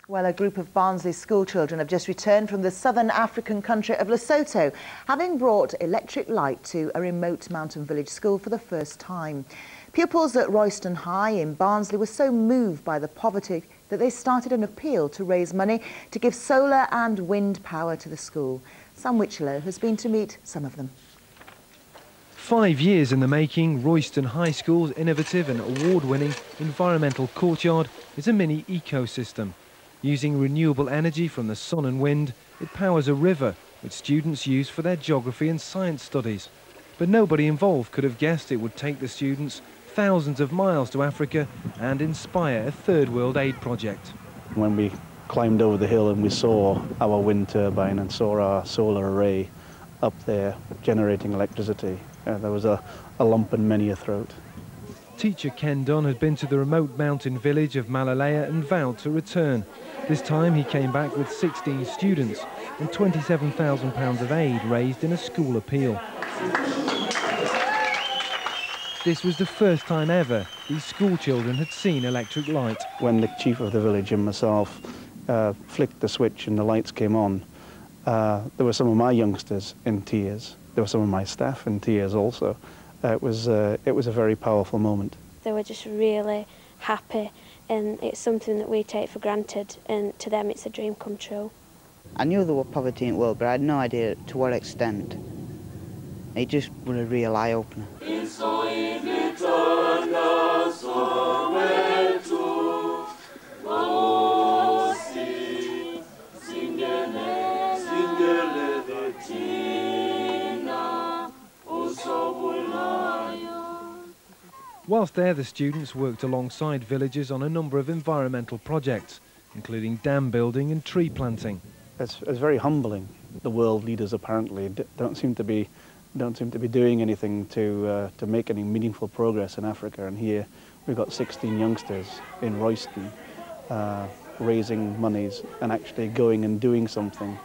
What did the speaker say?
Well, a group of Barnsley school children have just returned from the southern African country of Lesotho, having brought electric light to a remote mountain village school for the first time. Pupils at Royston High in Barnsley were so moved by the poverty that they started an appeal to raise money to give solar and wind power to the school. Sam Witchelow has been to meet some of them. 5 years in the making, Royston High School's innovative and award-winning environmental courtyard is a mini ecosystem. Using renewable energy from the sun and wind, it powers a river which students use for their geography and science studies. But nobody involved could have guessed it would take the students thousands of miles to Africa and inspire a third world aid project. When we climbed over the hill and we saw our wind turbine and saw our solar array up there generating electricity, there was a lump in many a throat. Teacher Ken Dunn had been to the remote mountain village of Malealea and vowed to return. This time he came back with 16 students and £27,000 of aid raised in a school appeal. This was the first time ever these school children had seen electric light. When the chief of the village and myself flicked the switch and the lights came on, there were some of my youngsters in tears. There were some of my staff in tears also. It was a very powerful moment. They were just really happy, and it's something that we take for granted, and to them it's a dream come true. I knew there was poverty in the world, but I had no idea to what extent. It just was a real eye-opener. Whilst there, the students worked alongside villagers on a number of environmental projects, including dam building and tree planting. It's very humbling. The world leaders apparently don't seem to be doing anything to make any meaningful progress in Africa, and here we've got 16 youngsters in Royston raising monies and actually going and doing something